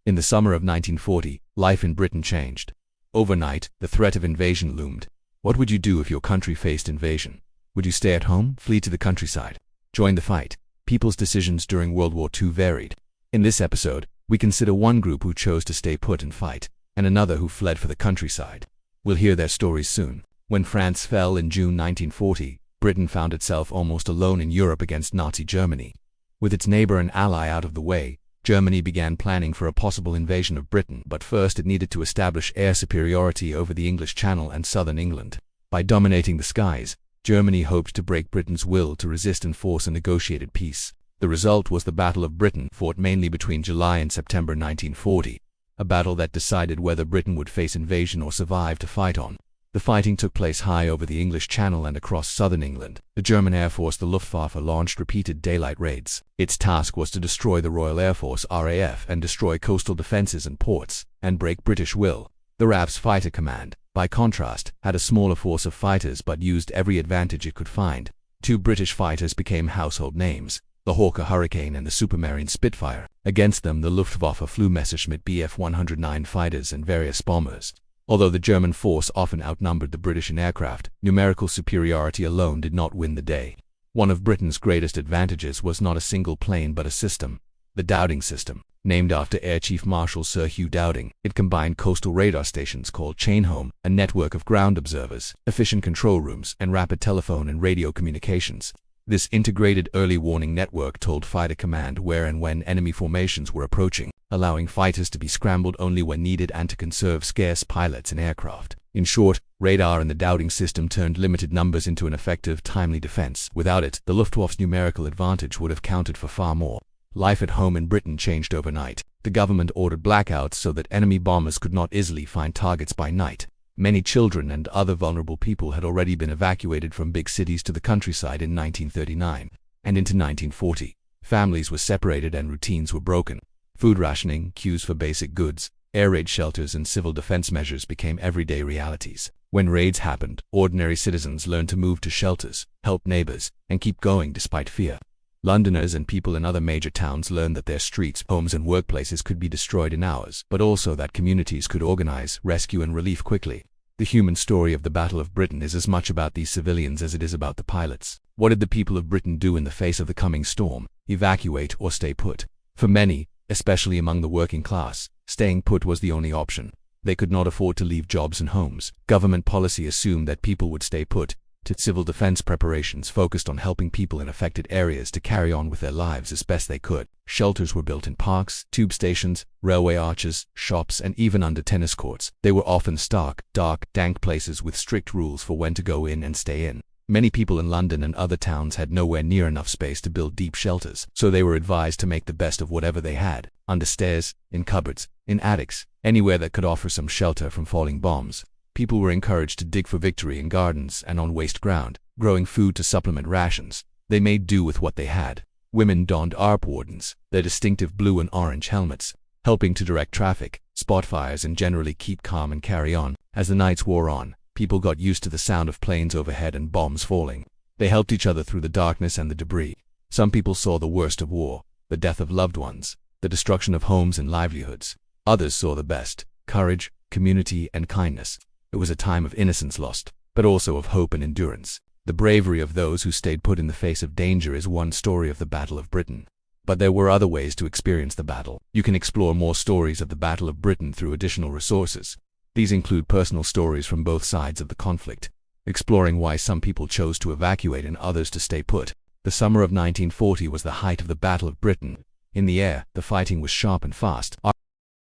In the summer of 1940, life in Britain changed. Overnight, the threat of invasion loomed. What would you do if your country faced invasion? Would you stay at home, flee to the countryside, join the fight? People's decisions during World War II varied. In this episode, we consider one group who chose to stay put and fight, and another who fled for the countryside. We'll hear their stories soon. When France fell in June 1940, Britain found itself almost alone in Europe against Nazi Germany. With its neighbor and ally out of the way, Germany began planning for a possible invasion of Britain, but first it needed to establish air superiority over the English Channel and southern England. By dominating the skies, Germany hoped to break Britain's will to resist and force a negotiated peace. The result was the Battle of Britain, fought mainly between July and September 1940, a battle that decided whether Britain would face invasion or survive to fight on. The fighting took place high over the English Channel and across southern England. The German Air Force, the Luftwaffe, launched repeated daylight raids. Its task was to destroy the Royal Air Force (RAF) and destroy coastal defenses and ports, and break British will. The RAF's Fighter Command, by contrast, had a smaller force of fighters but used every advantage it could find. Two British fighters became household names: the Hawker Hurricane and the Supermarine Spitfire. Against them, the Luftwaffe flew Messerschmitt Bf 109 fighters and various bombers. Although the German force often outnumbered the British in aircraft, numerical superiority alone did not win the day. One of Britain's greatest advantages was not a single plane but a system, the Dowding system. Named after Air Chief Marshal Sir Hugh Dowding, it combined coastal radar stations called Chainhome, a network of ground observers, efficient control rooms, and rapid telephone and radio communications. This integrated early warning network told Fighter Command where and when enemy formations were approaching, allowing fighters to be scrambled only when needed and to conserve scarce pilots and aircraft. In short, radar in the Dowding system turned limited numbers into an effective, timely defense. Without it, the Luftwaffe's numerical advantage would have counted for far more. Life at home in Britain changed overnight. The government ordered blackouts so that enemy bombers could not easily find targets by night. Many children and other vulnerable people had already been evacuated from big cities to the countryside in 1939, and into 1940. Families were separated and routines were broken. Food rationing, queues for basic goods, air raid shelters, and civil defense measures became everyday realities. When raids happened, ordinary citizens learned to move to shelters, help neighbors, and keep going despite fear. Londoners and people in other major towns learned that their streets, homes, and workplaces could be destroyed in hours, but also that communities could organize, rescue, and relieve quickly. The human story of the Battle of Britain is as much about these civilians as it is about the pilots. What did the people of Britain do in the face of the coming storm? Evacuate or stay put? For many, especially among the working class, staying put was the only option. They could not afford to leave jobs and homes. Government policy assumed that people would stay put. Civil defense preparations focused on helping people in affected areas to carry on with their lives as best they could. Shelters were built in parks, tube stations, railway arches, shops, and even under tennis courts. They were often stark, dark, dank places with strict rules for when to go in and stay in. Many people in London and other towns had nowhere near enough space to build deep shelters, so they were advised to make the best of whatever they had: under stairs, in cupboards, in attics, anywhere that could offer some shelter from falling bombs. People were encouraged to dig for victory in gardens and on waste ground, growing food to supplement rations. They made do with what they had. Women donned ARP wardens, their distinctive blue and orange helmets, helping to direct traffic, spot fires, and generally keep calm and carry on. As the nights wore on, people got used to the sound of planes overhead and bombs falling. They helped each other through the darkness and the debris. Some people saw the worst of war, the death of loved ones, the destruction of homes and livelihoods. Others saw the best: courage, community, and kindness. It was a time of innocence lost, but also of hope and endurance. The bravery of those who stayed put in the face of danger is one story of the Battle of Britain. But there were other ways to experience the battle. You can explore more stories of the Battle of Britain through additional resources. These include personal stories from both sides of the conflict, exploring why some people chose to evacuate and others to stay put. The summer of 1940 was the height of the Battle of Britain. In the air, the fighting was sharp and fast.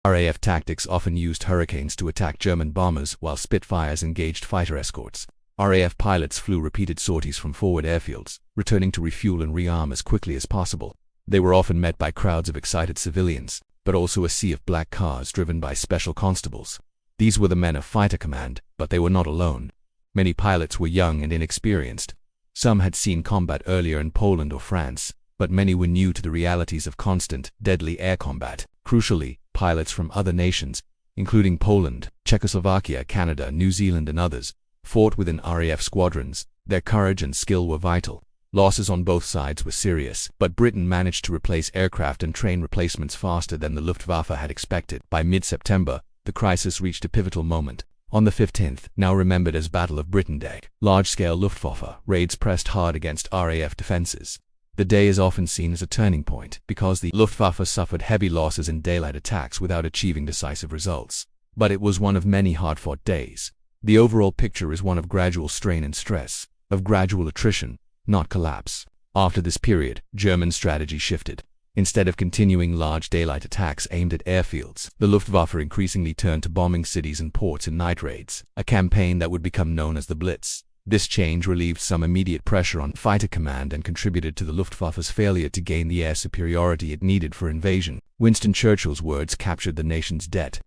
RAF tactics often used Hurricanes to attack German bombers, while Spitfires engaged fighter escorts. RAF pilots flew repeated sorties from forward airfields, returning to refuel and rearm as quickly as possible. They were often met by crowds of excited civilians, but also a sea of black cars driven by special constables. These were the men of Fighter Command, but they were not alone. Many pilots were young and inexperienced. Some had seen combat earlier in Poland or France, but many were new to the realities of constant, deadly air combat. Crucially, pilots from other nations, including Poland, Czechoslovakia, Canada, New Zealand, and others, fought within RAF squadrons. Their courage and skill were vital. Losses on both sides were serious, but Britain managed to replace aircraft and train replacements faster than the Luftwaffe had expected. By mid-September, the crisis reached a pivotal moment. On the 15th, now remembered as Battle of Britain Day, large-scale Luftwaffe raids pressed hard against RAF defenses. The day is often seen as a turning point because the Luftwaffe suffered heavy losses in daylight attacks without achieving decisive results. But it was one of many hard-fought days. The overall picture is one of gradual strain and stress, of gradual attrition, not collapse. After this period, German strategy shifted. Instead of continuing large daylight attacks aimed at airfields, the Luftwaffe increasingly turned to bombing cities and ports in night raids, a campaign that would become known as the Blitz. This change relieved some immediate pressure on fighter command and contributed to the Luftwaffe's failure to gain the air superiority it needed for invasion. Winston Churchill's words captured the nation's debt.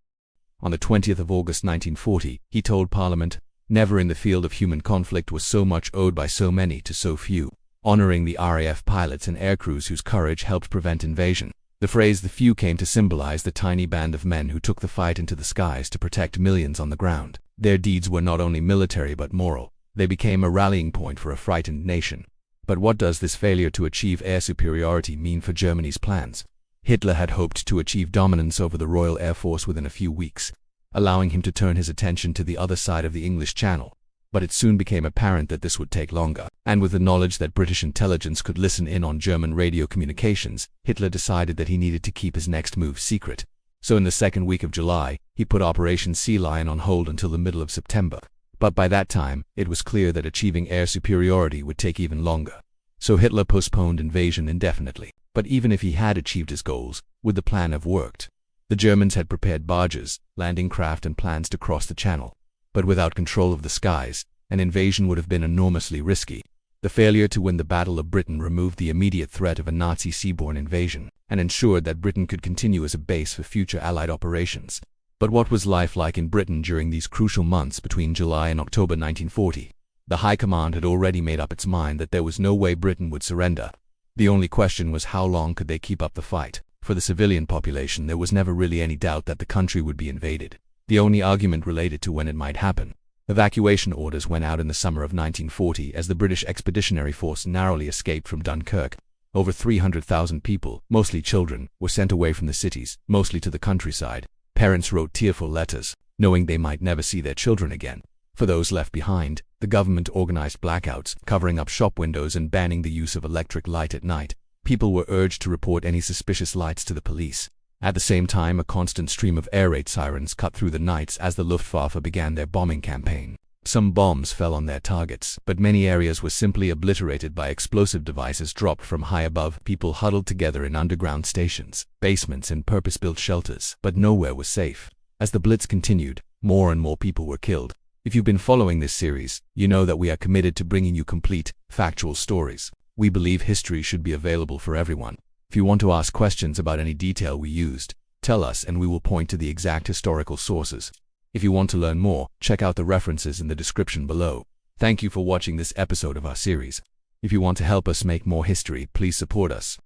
On the 20th of August 1940, he told Parliament, "Never in the field of human conflict was so much owed by so many to so few," honoring the RAF pilots and aircrews whose courage helped prevent invasion. The phrase "the few" came to symbolize the tiny band of men who took the fight into the skies to protect millions on the ground. Their deeds were not only military but moral. They became a rallying point for a frightened nation. But what does this failure to achieve air superiority mean for Germany's plans? Hitler had hoped to achieve dominance over the Royal Air Force within a few weeks, allowing him to turn his attention to the other side of the English Channel. But it soon became apparent that this would take longer, and with the knowledge that British intelligence could listen in on German radio communications, Hitler decided that he needed to keep his next move secret. So in the second week of July, he put Operation Sea Lion on hold until the middle of September. But by that time, it was clear that achieving air superiority would take even longer. So Hitler postponed invasion indefinitely. But even if he had achieved his goals, would the plan have worked? The Germans had prepared barges, landing craft and plans to cross the Channel. But without control of the skies, an invasion would have been enormously risky. The failure to win the Battle of Britain removed the immediate threat of a Nazi seaborne invasion, and ensured that Britain could continue as a base for future Allied operations. But what was life like in Britain during these crucial months between July and October 1940? The High Command had already made up its mind that there was no way Britain would surrender. The only question was how long could they keep up the fight. For the civilian population, there was never really any doubt that the country would be invaded. The only argument related to when it might happen. Evacuation orders went out in the summer of 1940 as the British Expeditionary Force narrowly escaped from Dunkirk. Over 300,000 people, mostly children, were sent away from the cities, mostly to the countryside. Parents wrote tearful letters, knowing they might never see their children again. For those left behind, the government organized blackouts, covering up shop windows and banning the use of electric light at night. People were urged to report any suspicious lights to the police. At the same time, a constant stream of air raid sirens cut through the nights as the Luftwaffe began their bombing campaign. Some bombs fell on their targets, but many areas were simply obliterated by explosive devices dropped from high above. People huddled together in underground stations, basements and purpose-built shelters, but nowhere was safe. As the Blitz continued, more and more people were killed. If you've been following this series, you know that we are committed to bringing you complete, factual stories. We believe history should be available for everyone. If you want to ask questions about any detail we used, tell us and we will point to the exact historical sources. If you want to learn more, check out the references in the description below. Thank you for watching this episode of our series. If you want to help us make more history, please support us.